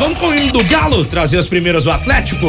vamos com o hino do Galo, trazer as primeiras do Atlético.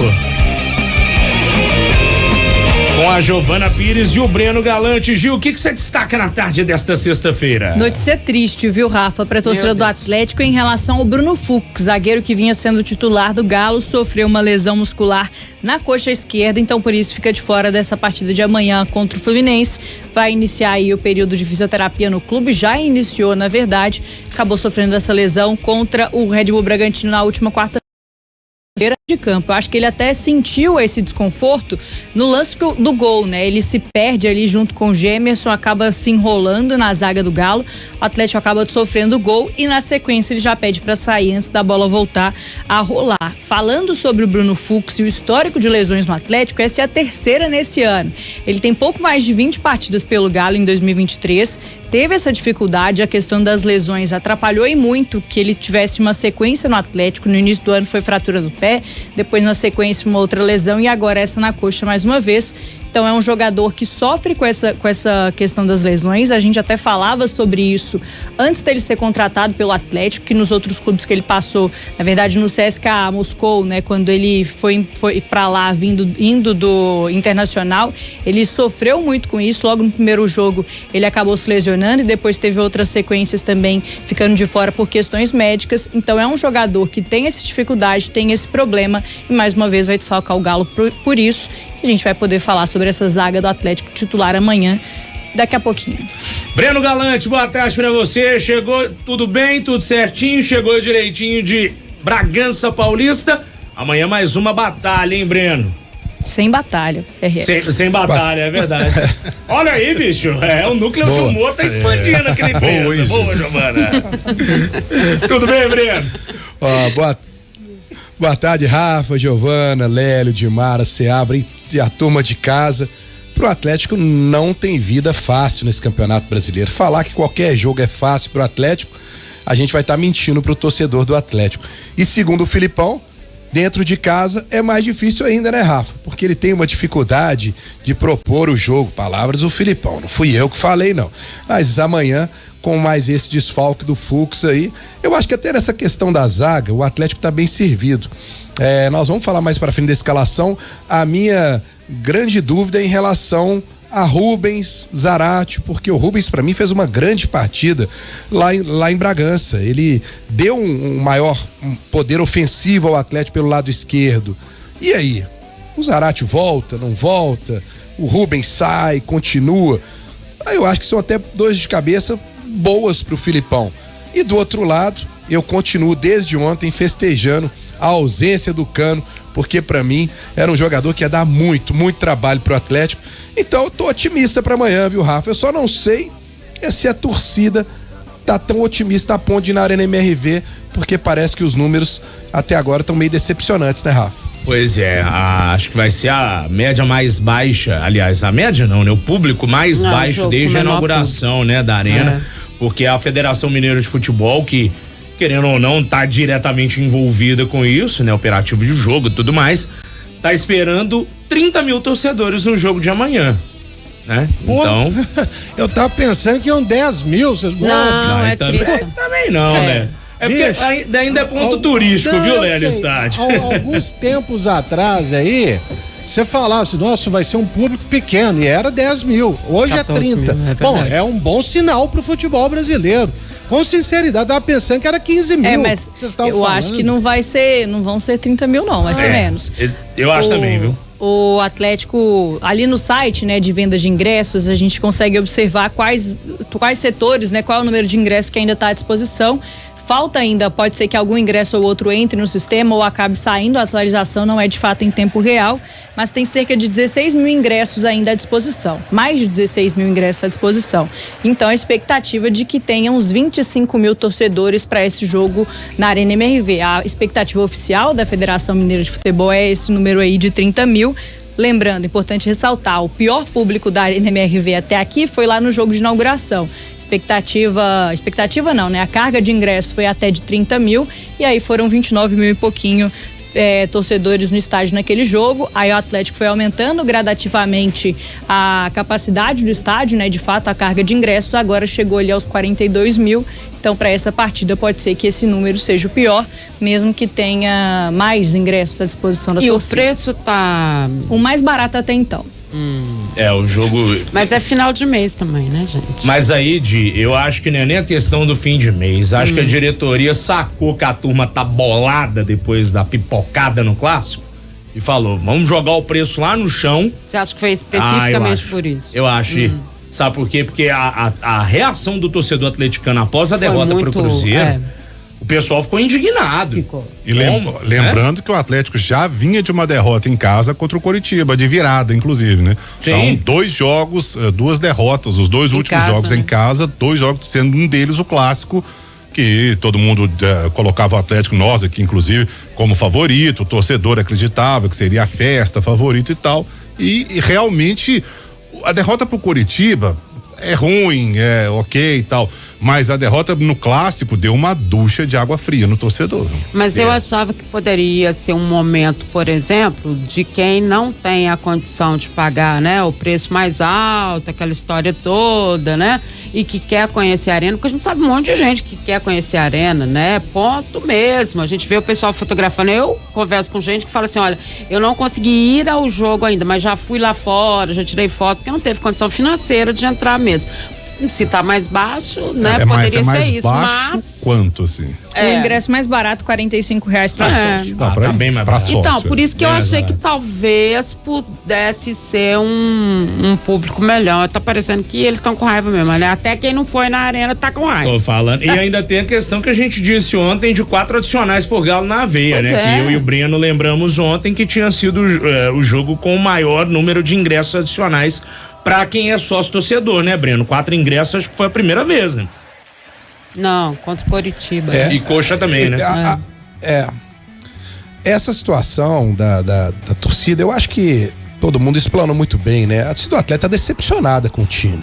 Com a Giovana Pires e o Breno Galante. Gil, o que você destaca na tarde desta sexta-feira? Notícia triste, viu, Rafa, para a torcida do Atlético em relação ao Bruno Fux, zagueiro que vinha sendo titular do Galo, sofreu uma lesão muscular na coxa esquerda, então por isso fica de fora dessa partida de amanhã contra o Fluminense. Vai iniciar aí o período de fisioterapia no clube, já iniciou, na verdade, acabou sofrendo essa lesão contra o Red Bull Bragantino na última quarta-feira de campo. Eu acho que ele até sentiu esse desconforto no lance do gol, né? Ele se perde ali junto com o Gemerson, acaba se enrolando na zaga do Galo, o Atlético acaba sofrendo o gol e na sequência ele já pede para sair antes da bola voltar a rolar. Falando sobre o Bruno Fux e o histórico de lesões no Atlético, essa é a terceira nesse ano. Ele tem pouco mais de 20 partidas pelo Galo em 2023, teve essa dificuldade, a questão das lesões atrapalhou e muito que ele tivesse uma sequência no Atlético. No início do ano foi fratura do pé, depois na sequência uma outra lesão e agora essa na coxa mais uma vez. Então é um jogador que sofre com essa questão das lesões. A gente até falava sobre isso antes dele ser contratado pelo Atlético, que nos outros clubes que ele passou, na verdade no CSKA Moscou, né, quando ele foi para lá indo do Internacional, ele sofreu muito com isso. Logo no primeiro jogo ele acabou se lesionando e depois teve outras sequências também ficando de fora por questões médicas. Então é um jogador que tem essa dificuldade, tem esse problema e mais uma vez vai desfalcar o Galo por isso. A gente vai poder falar sobre essa zaga do Atlético titular amanhã, daqui a pouquinho. Breno Galante, boa tarde pra você. Chegou tudo bem, tudo certinho, chegou direitinho de Bragança Paulista. Amanhã mais uma batalha, hein, Breno? Sem batalha, sem batalha, é verdade. Olha aí, bicho, o núcleo de humor tá expandindo aquele peso. Boa, Giovana. Tudo bem, Breno? Boa tarde, Rafa, Giovana, Lélio, Dimara, Seabra e a turma de casa. Pro Atlético não tem vida fácil nesse Campeonato Brasileiro. Falar que qualquer jogo é fácil pro Atlético, a gente vai estar mentindo pro torcedor do Atlético. E segundo o Filipão, dentro de casa é mais difícil ainda, né, Rafa? Porque ele tem uma dificuldade de propor o jogo. Palavras do Filipão, não fui eu que falei, não. Mas amanhã, com mais esse desfalque do Fux aí, eu acho que até nessa questão da zaga, o Atlético tá bem servido. Nós vamos falar mais pra frente da escalação. A minha grande dúvida é em relação a Rubens Zarate, porque o Rubens pra mim fez uma grande partida lá em Bragança. Ele deu um maior poder ofensivo ao Atlético pelo lado esquerdo. E aí? O Zarate volta, não volta? O Rubens sai, continua? Aí eu acho que são até dores de cabeça boas pro Filipão. E do outro lado, eu continuo desde ontem festejando a ausência do Cano, porque pra mim era um jogador que ia dar muito trabalho pro Atlético. Então eu tô otimista pra amanhã, viu, Rafa? Eu só não sei se a torcida tá tão otimista a ponto de ir na Arena MRV, porque parece que os números até agora estão meio decepcionantes, né, Rafa? Pois é, acho que vai ser a média mais baixa, aliás, a média não, né? O público mais baixo desde a inauguração, né, da Arena, porque a Federação Mineira de Futebol, que querendo ou não tá diretamente envolvida com isso, né, operativo de jogo e tudo mais, tá esperando 30 mil torcedores no jogo de amanhã, né? Então, eu tava pensando que iam 10 mil, vocês não, é 30. Também não, né? É porque ainda é ponto turístico, viu, Lélio, estádio? Alguns tempos atrás aí, você falava assim, nossa, vai ser um público pequeno, e era 10 mil, hoje é 30. Bom, é um bom sinal pro futebol brasileiro. Com sinceridade, tava pensando que era 15 mil. Mas eu acho que não vão ser 30 mil não, vai ser menos. Eu acho também, viu? O Atlético, ali no site, né, de venda de ingressos, a gente consegue observar quais setores, né, qual é o número de ingressos que ainda está à disposição. Falta ainda, pode ser que algum ingresso ou outro entre no sistema ou acabe saindo, a atualização não é de fato em tempo real, mas tem cerca de 16 mil ingressos ainda à disposição, mais de 16 mil ingressos à disposição. Então a expectativa de que tenha uns 25 mil torcedores para esse jogo na Arena MRV. A expectativa oficial da Federação Mineira de Futebol é esse número aí de 30 mil. Lembrando, importante ressaltar, o pior público da Arena MRV até aqui foi lá no jogo de inauguração. Expectativa não, né? A carga de ingresso foi até de 30 mil e aí foram 29 mil e pouquinho torcedores no estádio naquele jogo. Aí o Atlético foi aumentando gradativamente a capacidade do estádio, né? De fato, a carga de ingressos agora chegou ali aos 42 mil. Então, para essa partida pode ser que esse número seja o pior, mesmo que tenha mais ingressos à disposição da torcida. E o preço tá o mais barato até então. O jogo. Mas é final de mês também, né, gente? Mas aí, eu acho que não é nem a questão do fim de mês. Acho que a diretoria sacou que a turma tá bolada depois da pipocada no clássico e falou: vamos jogar o preço lá no chão. Você acha que foi especificamente por isso? Eu acho. Sabe por quê? Porque a reação do torcedor atleticano após a derrota pro Cruzeiro. O pessoal ficou indignado. E lembrando que o Atlético já vinha de uma derrota em casa contra o Coritiba, de virada, inclusive, né? Sim. Então, 2 jogos, 2 derrotas, os 2 últimos jogos em casa, 2 jogos sendo um deles o clássico, que todo mundo colocava o Atlético, nós aqui inclusive, como favorito, o torcedor acreditava que seria a festa, favorito e tal. E realmente a derrota pro Coritiba é ruim, é ok e tal, mas a derrota no clássico deu uma ducha de água fria no torcedor. Mas eu achava que poderia ser um momento, por exemplo, de quem não tem a condição de pagar, né, o preço mais alto, aquela história toda, né, e que quer conhecer a arena, porque a gente sabe um monte de gente que quer conhecer a arena, né, ponto mesmo. A gente vê o pessoal fotografando, eu converso com gente que fala assim: olha, eu não consegui ir ao jogo ainda, mas já fui lá fora, já tirei foto, porque não teve condição financeira de entrar mesmo. Se tá mais baixo, né? Poderia ser isso, mas... Quanto, assim? O ingresso mais barato, R$45 para sócio. Tá bem mais barato. Então, por isso que eu achei que talvez pudesse ser um público melhor. Tá parecendo que eles estão com raiva mesmo, né? Até quem não foi na arena tá com raiva. Tô falando. E ainda tem a questão que a gente disse ontem de 4 adicionais por Galo na veia, né? Que eu e o Breno lembramos ontem que tinha sido o jogo com o maior número de ingressos adicionais pra quem é sócio torcedor, né, Breno? 4 ingressos, acho que foi a primeira vez, né? Não, contra o Coritiba. E Coxa também, né? Essa situação da torcida, eu acho que todo mundo explanou muito bem, né? A torcida do Atlético tá decepcionada com o time,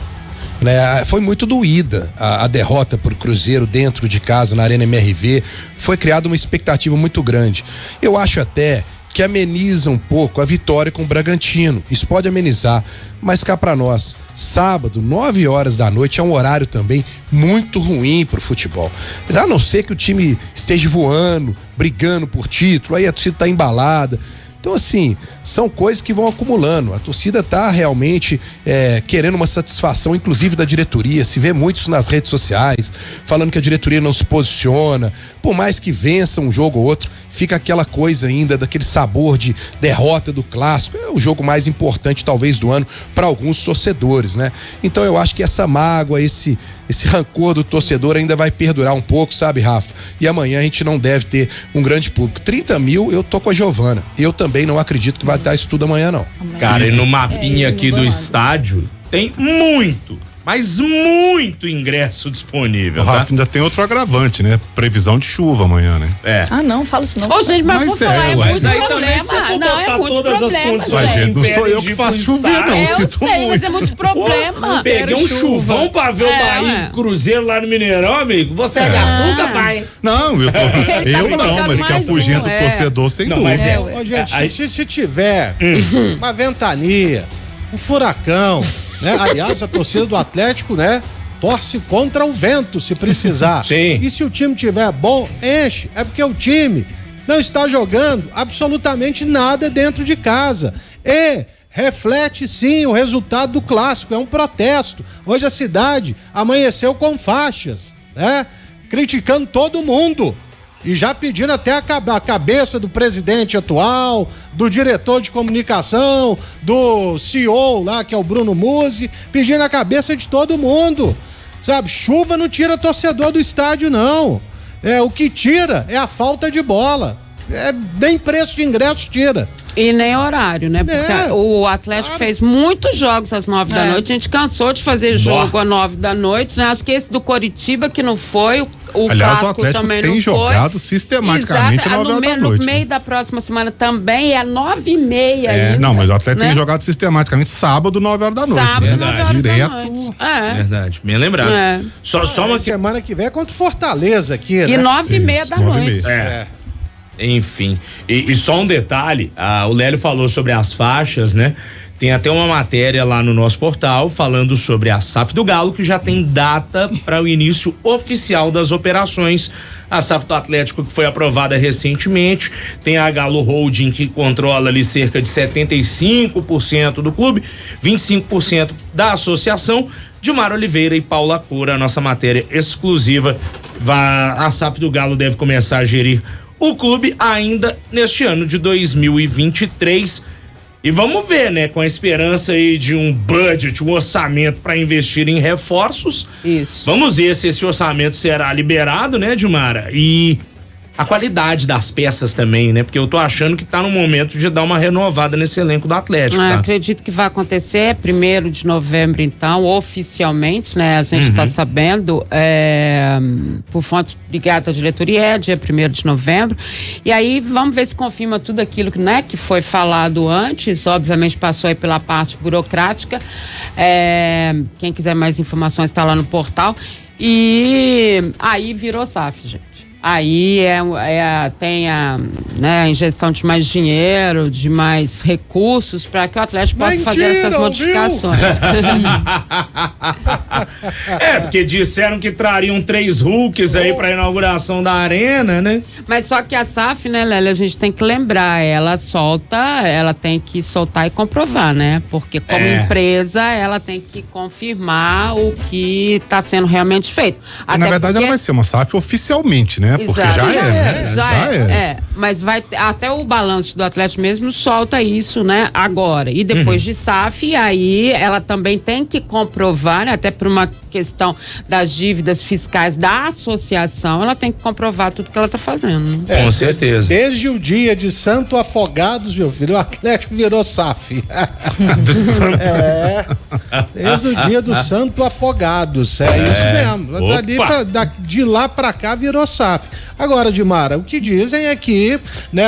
né? Foi muito doída a derrota pro Cruzeiro dentro de casa, na Arena MRV. Foi criada uma expectativa muito grande. Eu acho até que ameniza um pouco a vitória com o Bragantino. Isso pode amenizar, mas cá pra nós, sábado, 9 horas da noite, é um horário também muito ruim pro futebol. A não ser que o time esteja voando, brigando por título, aí a torcida tá embalada. Então, assim, são coisas que vão acumulando. A torcida tá realmente querendo uma satisfação, inclusive da diretoria. Se vê muito isso nas redes sociais, falando que a diretoria não se posiciona. Por mais que vença um jogo ou outro, fica aquela coisa ainda, daquele sabor de derrota do clássico. É o jogo mais importante, talvez, do ano para alguns torcedores, né? Então, eu acho que essa mágoa, esse rancor do torcedor ainda vai perdurar um pouco, sabe, Rafa? E amanhã a gente não deve ter um grande público. 30 mil, eu tô com a Giovana. Eu também não acredito que vai dar isso tudo amanhã, não. Cara, e no mapinha aqui do estádio tem muito, mas muito ingresso disponível. O Rafa ainda tem outro agravante, né? Previsão de chuva amanhã, né? Não, fala isso não. Ô, gente, mas vou falar, é muito aí problema. Também, se eu for não, botar é muito todas problema, as condições, gente. Não sou eu que faço chover, não. Eu sei, mas é muito problema. Peguei um chuvão pra ver o Bahia Cruzeiro lá no Mineirão, amigo. Você é de açúcar, pai? Não, eu não, mas que afugenta o torcedor sem dúvida. Ô, gente, se tiver uma ventania, um furacão, né? Aliás, a torcida do Atlético, né? Torce contra o vento, se precisar. Sim. E se o time tiver bom, enche. É porque o time não está jogando absolutamente nada dentro de casa. E reflete, sim, o resultado do clássico. É um protesto. Hoje a cidade amanheceu com faixas, né? Criticando todo mundo. E já pedindo até a cabeça do presidente atual, do diretor de comunicação, do CEO lá, que é o Bruno Musi, pedindo a cabeça de todo mundo. Sabe, chuva não tira torcedor do estádio, não. O que tira é a falta de bola. Nem preço de ingresso tira. E nem horário, né? Porque o Atlético fez muitos jogos às 9 da noite. A gente cansou de fazer jogo às 9 da noite, né? Acho que esse do Coritiba que não foi, o aliás, clássico o Atlético também tem não foi. jogado sistematicamente às 9 da noite. No meio da próxima semana também é 9h30 ainda. Não, mas o Atlético tem jogado sistematicamente sábado, 9 horas da noite. Sábado, 9 horas da noite. Verdade, bem lembrado. Só uma semana que vem é contra o Fortaleza aqui, né? E 9h30 da noite. Enfim, e só um detalhe, o Lélio falou sobre as faixas, né? Tem até uma matéria lá no nosso portal falando sobre a SAF do Galo, que já tem data para o início oficial das operações. A SAF do Atlético, que foi aprovada recentemente, tem a Galo Holding, que controla ali cerca de 75% do clube, 25% da associação. Dilmar Oliveira e Paula Cura, a nossa matéria exclusiva. A SAF do Galo deve começar a gerir o clube ainda neste ano de 2023. E vamos ver, né, com a esperança aí de um budget, um orçamento para investir em reforços. Isso. Vamos ver se esse orçamento será liberado, né, Dilmara? E a qualidade das peças também, né? Porque eu tô achando que tá no momento de dar uma renovada nesse elenco do Atlético, tá? Acredito que vai acontecer 1º de novembro, então, oficialmente, né? A gente tá sabendo, por fontes ligadas à diretoria, dia 1º de novembro. E aí, vamos ver se confirma tudo aquilo, né, que foi falado antes. Obviamente, passou aí pela parte burocrática. Quem quiser mais informações tá lá no portal. E aí virou SAF, gente. Aí tem a injeção de mais dinheiro, de mais recursos para que o Atlético possa fazer essas modificações. Porque disseram que trariam 3 Hulks aí para inauguração da arena, né? Mas só que a SAF, né, Lélia, a gente tem que lembrar, ela tem que soltar e comprovar, né? Porque como empresa, ela tem que confirmar o que está sendo realmente feito. Até na verdade, ela vai ser uma SAF oficialmente, né? Porque exato, já é. Mas vai até o balanço do Atlético mesmo solta isso, né? Agora. E depois de SAF, aí ela também tem que comprovar, né, até por uma questão das dívidas fiscais da associação, ela tem que comprovar tudo que ela tá fazendo. Com certeza. Desde o dia de Santo Afogados, meu filho, o Atlético virou SAF. Do Santo. Desde o dia do Santo Afogados. Isso mesmo. De lá pra cá virou SAF. Agora, Dilmara, o que dizem é que, né,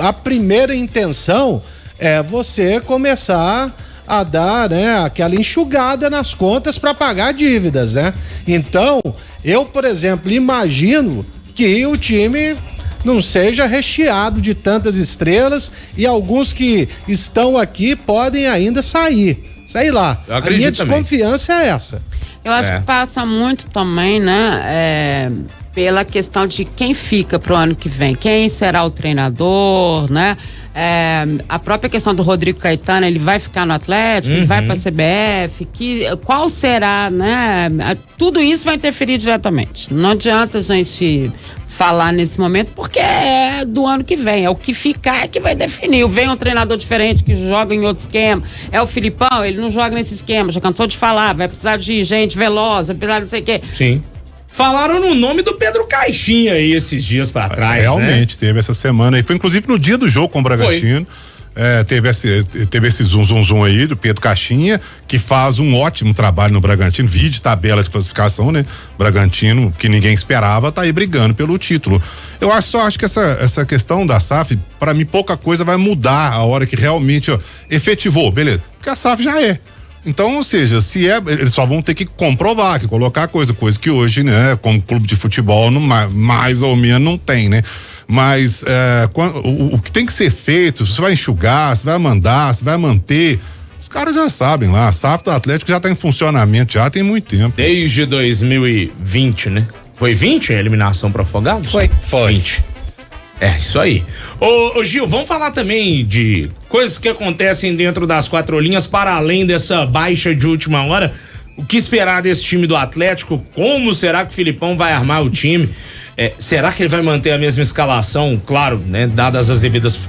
a primeira intenção é você começar a dar, né, aquela enxugada nas contas para pagar dívidas, né? Então, eu, por exemplo, imagino que o time não seja recheado de tantas estrelas e alguns que estão aqui podem ainda sair. Sei lá. A minha desconfiança é essa. Eu acho que passa muito também, né? Pela questão de quem fica pro ano que vem, quem será o treinador, né? A própria questão do Rodrigo Caetano, ele vai ficar no Atlético, ele vai pra CBF, qual será, né? Tudo isso vai interferir diretamente. Não adianta a gente falar nesse momento, porque é do ano que vem, é o que ficar que vai definir. Vem um treinador diferente que joga em outro esquema, é o Filipão, ele não joga nesse esquema, já cansou de falar, vai precisar de gente veloz, vai precisar de não sei o quê. Sim. Falaram no nome do Pedro Caixinha aí esses dias pra trás, realmente, né? Teve essa semana aí, foi inclusive no dia do jogo com o Bragantino. Teve esse zoom aí do Pedro Caixinha, que faz um ótimo trabalho no Bragantino, de tabela de classificação, né? Bragantino, que ninguém esperava, tá aí brigando pelo título. Eu acho que essa questão da SAF, pra mim, pouca coisa vai mudar a hora que realmente efetivou, beleza? Porque a SAF já é. Então, ou seja, eles só vão ter que comprovar, que colocar coisa que hoje, né, como clube de futebol, mais ou menos não tem, né? Mas o que tem que ser feito, se você vai enxugar, se vai mandar, se vai manter, os caras já sabem lá, a SAF do Atlético já tá em funcionamento, já tem muito tempo. Desde 2020, né? Foi 20 a eliminação pro Afogados? Foi. 20. Isso aí. Ô Gil, vamos falar também de coisas que acontecem dentro das 4 linhas, para além dessa baixa de última hora. O que esperar desse time do Atlético? Como será que o Filipão vai armar o time? Será que ele vai manter a mesma escalação? Claro, né? Dadas as devidas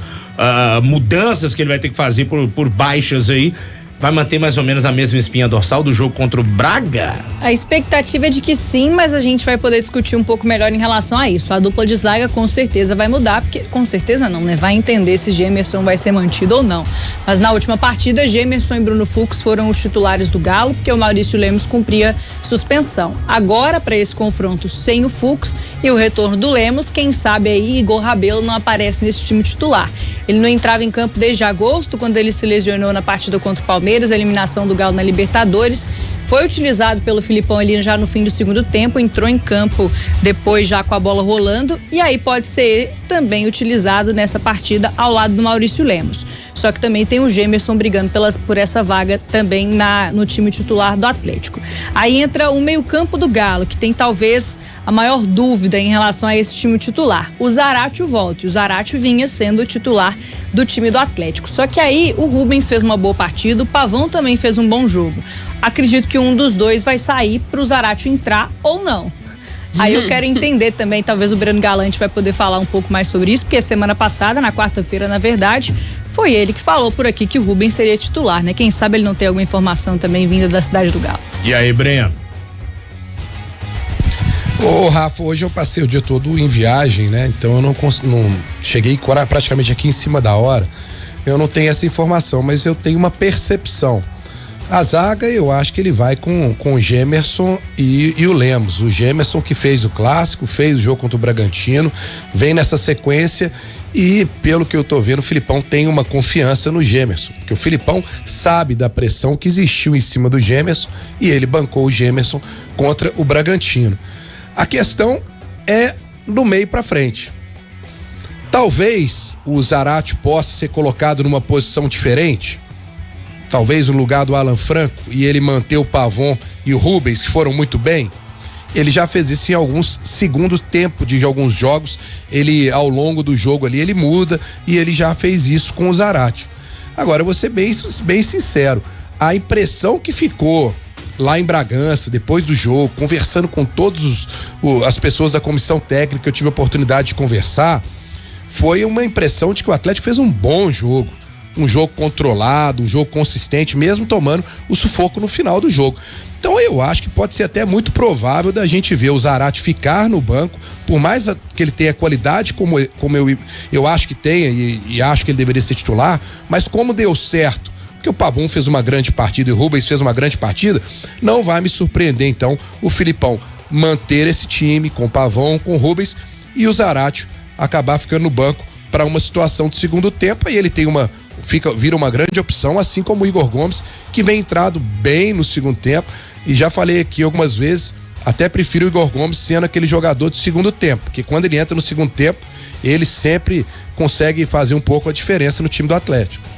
mudanças que ele vai ter que fazer por baixas aí. Vai manter mais ou menos a mesma espinha dorsal do jogo contra o Braga? A expectativa é de que sim, mas a gente vai poder discutir um pouco melhor em relação a isso. A dupla de zaga com certeza vai mudar, porque com certeza não, né? Vai entender se Gemerson vai ser mantido ou não. Mas na última partida, Gemerson e Bruno Fux foram os titulares do Galo, porque o Maurício Lemos cumpria suspensão. Agora, para esse confronto sem o Fux e o retorno do Lemos, quem sabe aí Igor Rabelo não aparece nesse time titular. Ele não entrava em campo desde agosto, quando ele se lesionou na partida contra o Palmeiras, a eliminação do Galo na Libertadores, foi utilizado pelo Filipão ali já no fim do segundo tempo, entrou em campo depois já com a bola rolando e aí pode ser também utilizado nessa partida ao lado do Maurício Lemos. Só que também tem o Gemerson brigando por essa vaga também no time titular do Atlético. Aí entra o meio-campo do Galo, que tem talvez a maior dúvida em relação a esse time titular. O Zaratio volta. O Zaratio vinha sendo o titular do time do Atlético. Só que aí o Rubens fez uma boa partida, o Pavão também fez um bom jogo. Acredito que um dos dois vai sair para o Zaratio entrar ou não. Aí eu quero entender também, talvez o Breno Galante vai poder falar um pouco mais sobre isso, porque semana passada, na quarta-feira, na verdade, foi ele que falou por aqui que o Rubens seria titular, né? Quem sabe ele não tem alguma informação também vinda da cidade do Galo. E aí, Breno? Ô, Rafa, hoje eu passei o dia todo em viagem, né? Então eu não cheguei praticamente aqui em cima da hora. Eu não tenho essa informação, mas eu tenho uma percepção. A zaga, eu acho que ele vai com o Gemerson e o Lemos. O Gemerson que fez o clássico, fez o jogo contra o Bragantino, vem nessa sequência e, pelo que eu tô vendo, o Filipão tem uma confiança no Gemerson, porque o Filipão sabe da pressão que existiu em cima do Gemerson e ele bancou o Gemerson contra o Bragantino. A questão é do meio pra frente. Talvez o Zaratio possa ser colocado numa posição diferente, talvez no lugar do Alan Franco, e ele manter o Pavon e o Rubens, que foram muito bem. Ele já fez isso em alguns segundos tempo de alguns jogos. Ele, ao longo do jogo ali, ele muda e ele já fez isso com o Zaratio. Agora, eu vou ser bem sincero, a impressão que ficou lá em Bragança, depois do jogo, conversando com todas as pessoas da comissão técnica que eu tive a oportunidade de conversar, foi uma impressão de que o Atlético fez um bom jogo. Um jogo controlado, um jogo consistente, mesmo tomando o sufoco no final do jogo. Então eu acho que pode ser até muito provável da gente ver o Zaratio ficar no banco, por mais que ele tenha qualidade como eu acho que tenha e acho que ele deveria ser titular, mas como deu certo, porque o Pavon fez uma grande partida e o Rubens fez uma grande partida, não vai me surpreender então o Filipão manter esse time com o Pavon, com o Rubens e o Zaratio acabar ficando no banco para uma situação de segundo tempo e ele tem vira uma grande opção, assim como o Igor Gomes, que vem entrado bem no segundo tempo, e já falei aqui algumas vezes, até prefiro o Igor Gomes sendo aquele jogador de segundo tempo, porque quando ele entra no segundo tempo, ele sempre consegue fazer um pouco a diferença no time do Atlético.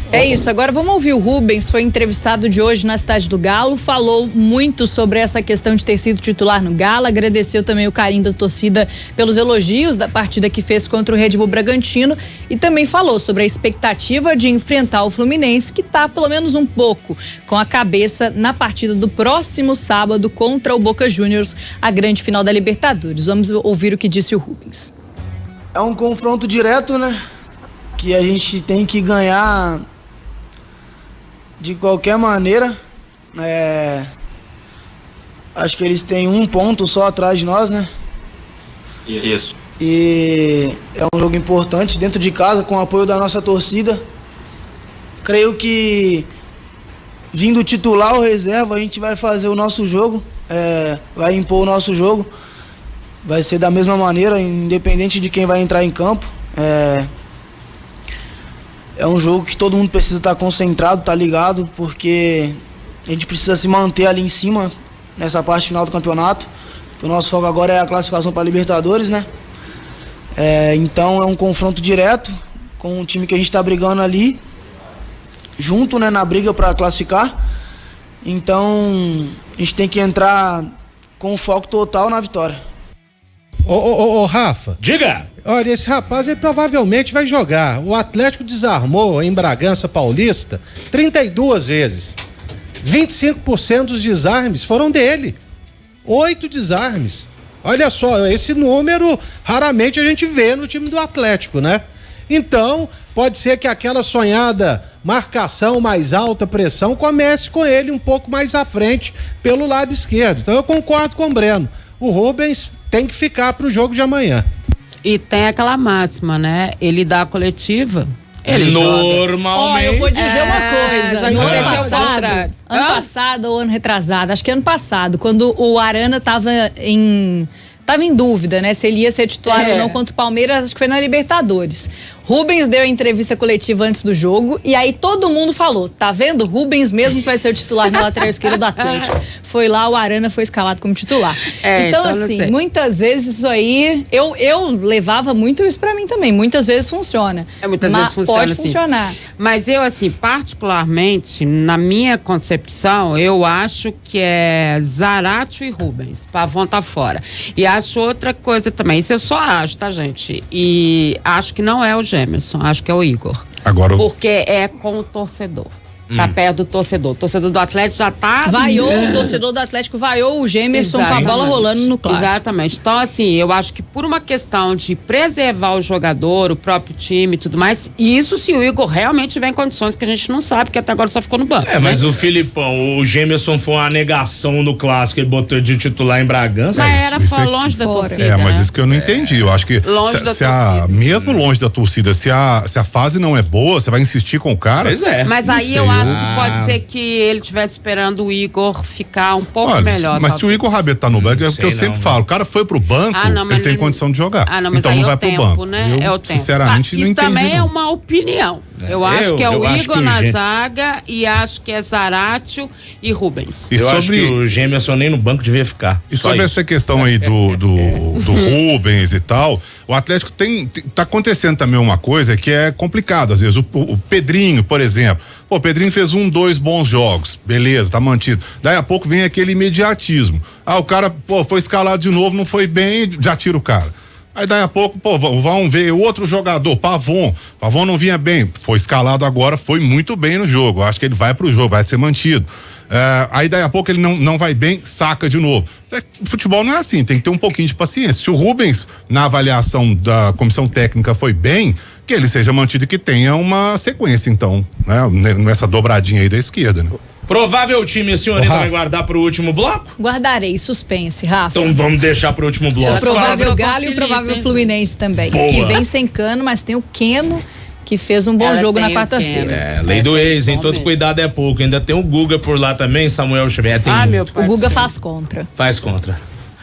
É isso, agora vamos ouvir o Rubens, foi entrevistado de hoje na Cidade do Galo, falou muito sobre essa questão de ter sido titular no Galo, agradeceu também o carinho da torcida pelos elogios da partida que fez contra o Red Bull Bragantino e também falou sobre a expectativa de enfrentar o Fluminense, que tá pelo menos um pouco com a cabeça na partida do próximo sábado contra o Boca Juniors, a grande final da Libertadores. Vamos ouvir o que disse o Rubens. É um confronto direto, né? Que a gente tem que ganhar de qualquer maneira. Acho que eles têm um ponto só atrás de nós, né? Isso. E é um jogo importante dentro de casa, com o apoio da nossa torcida. Creio que vindo titular ou reserva, a gente vai fazer o nosso jogo, vai impor o nosso jogo. Vai ser da mesma maneira, independente de quem vai entrar em campo. É um jogo que todo mundo precisa estar concentrado, tá ligado, porque a gente precisa se manter ali em cima nessa parte final do campeonato. O nosso foco agora é a classificação para a Libertadores, né? Então é um confronto direto com o time que a gente está brigando ali, junto, né, na briga para classificar. Então a gente tem que entrar com foco total na vitória. Ô, Rafa. Diga! Olha, esse rapaz, ele provavelmente vai jogar. O Atlético desarmou em Bragança Paulista 32 vezes. 25% dos desarmes foram dele. 8 desarmes. Olha só, esse número raramente a gente vê no time do Atlético, né? Então, pode ser que aquela sonhada marcação mais alta, pressão, comece com ele um pouco mais à frente pelo lado esquerdo. Então eu concordo com o Breno. O Rubens tem que ficar pro jogo de amanhã. E tem aquela máxima, né? Ele dá a coletiva, ele normalmente. Eu vou dizer uma coisa. No ano passado ou ano retrasado, acho que ano passado, quando o Arana tava em dúvida, né? Se ele ia ser titular ou não contra o Palmeiras, acho que foi na Libertadores. Rubens deu a entrevista coletiva antes do jogo e aí todo mundo falou, tá vendo? Rubens mesmo que vai ser o titular na lateral esquerda do Atlético. Foi lá, o Arana foi escalado como titular. Então assim, muitas vezes isso aí, eu levava muito isso pra mim também, muitas vezes funciona. Muitas vezes funciona, pode funcionar. Mas eu, assim, particularmente, na minha concepção, eu acho que é Zaratio e Rubens, Pavon tá fora. E acho outra coisa também, isso eu só acho, tá, gente? E acho que não é o Gemerson, acho que é o Igor. Agora, porque é com o torcedor. Tá perto do torcedor. O torcedor do Atlético já tá... O torcedor do Atlético vaiou o Gemerson com a bola rolando no clássico. Exatamente. Então, assim, eu acho que por uma questão de preservar o jogador, o próprio time e tudo mais, isso se o Igor realmente tiver em condições que a gente não sabe, porque até agora só ficou no banco. Mas o Filipão, o Gemerson foi uma negação no clássico, ele botou de titular em Bragança. Mas era longe da torcida. Mas isso que eu não entendi. Eu acho que mesmo longe da torcida, se a fase não é boa, você vai insistir com o cara? Pois é. Mas aí eu acho que pode ser que ele estivesse esperando o Igor ficar um pouco melhor. Mas talvez. Se o Igor Rabelo tá no banco, é o que eu sempre falo. O cara foi pro banco, ele tem condição de jogar. Então não vai pro banco. Né? Eu, o tempo. Sinceramente, não entendi. Isso também é uma opinião. Eu acho que é o Igor na zaga e acho que é Zaratio e Rubens. Eu acho que o Gemerson nem no banco devia ficar. E sobre essa questão aí do Rubens e tal, o Atlético tá acontecendo também uma coisa que é complicada. Às vezes o Pedrinho, por exemplo. O Pedrinho fez 2 bons jogos, beleza, tá mantido. Daí a pouco vem aquele imediatismo. O cara, foi escalado de novo, não foi bem, já tira o cara. Aí daí a pouco, vão ver outro jogador, Pavon não vinha bem, foi escalado agora, foi muito bem no jogo, acho que ele vai pro jogo, vai ser mantido. Aí daí a pouco ele não vai bem, saca de novo. O futebol não é assim, tem que ter um pouquinho de paciência. Se o Rubens, na avaliação da comissão técnica, foi bem, que ele seja mantido e que tenha uma sequência, então, né? Nessa dobradinha aí da esquerda, né? Provável time, a senhorita vai guardar pro último bloco? Guardarei, suspense, Rafa. Então vamos deixar pro último bloco. O provável Galo e o provável Fluminense também. Boa. Que vem sem Cano, mas tem o Keno, que fez um bom jogo na quarta-feira. Lei do ex, hein? Todo cuidado é pouco. Ainda tem o Guga por lá também, Samuel Xavier. O Guga faz contra. Faz contra.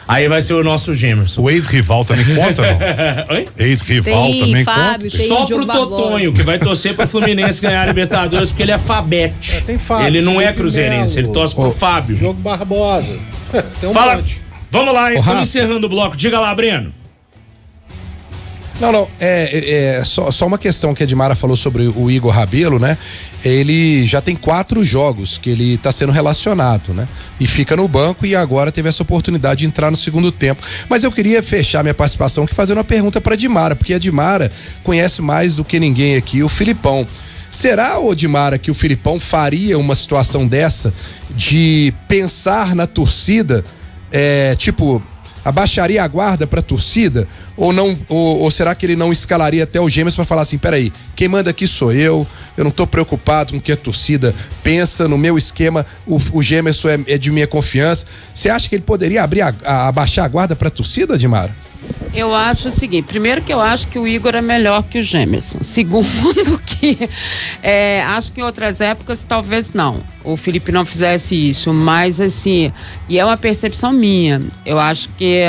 Aí vai ser o nosso Gemerson. O ex-rival também conta, não? Oi? Ex-rival também conta? Só pro Totonho, que vai torcer pro Fluminense ganhar a Libertadores, porque ele é Fabete. Tem Fábio. Ele não é cruzeirense, ele torce pro Fábio. Jogo Barbosa. Tem monte. Vamos lá, então, encerrando o bloco. Diga lá, Breno. Não, só uma questão que a Edmara falou sobre o Igor Rabelo, né? Ele já tem 4 jogos que ele tá sendo relacionado, né? E fica no banco e agora teve essa oportunidade de entrar no segundo tempo. Mas eu queria fechar minha participação aqui fazendo uma pergunta pra Edmara, porque a Edmara conhece mais do que ninguém aqui o Filipão. Será, Edmara, que o Filipão faria uma situação dessa de pensar na torcida, abaixaria a guarda pra torcida ou não, ou será que ele não escalaria até o Gemerson pra falar assim, peraí, quem manda aqui sou eu não tô preocupado com o que a torcida pensa, no meu esquema o Gemerson é de minha confiança. Você acha que ele poderia abaixar a guarda pra torcida, Edmara? Eu acho o seguinte, primeiro que eu acho que o Igor é melhor que o Gemerson, segundo que acho que em outras épocas talvez não, o Felipe não fizesse isso, mas assim, e é uma percepção minha, eu acho que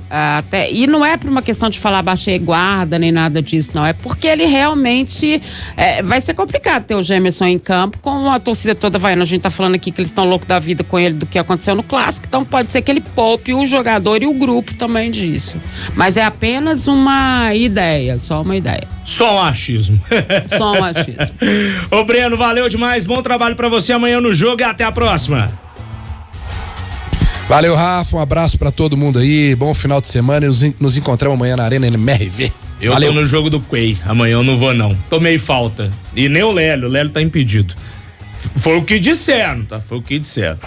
até, e não é por uma questão de falar baixei guarda nem nada disso não, é porque ele realmente vai ser complicado ter o Gemerson em campo com a torcida toda vaiana, a gente tá falando aqui que eles estão loucos da vida com ele do que aconteceu no clássico, então pode ser que ele poupe o jogador e o grupo também disso. Mas é apenas uma ideia, só uma ideia. Só um achismo. Só um achismo. Ô Breno, valeu demais, bom trabalho pra você amanhã no jogo e até a próxima. Valeu, Rafa, um abraço pra todo mundo aí, bom final de semana e nos encontramos amanhã na Arena MRV. Eu tô no jogo do Quay, amanhã eu não vou não, tomei falta, e nem o Lélio tá impedido. Foi o que disseram, tá? Foi o que disseram.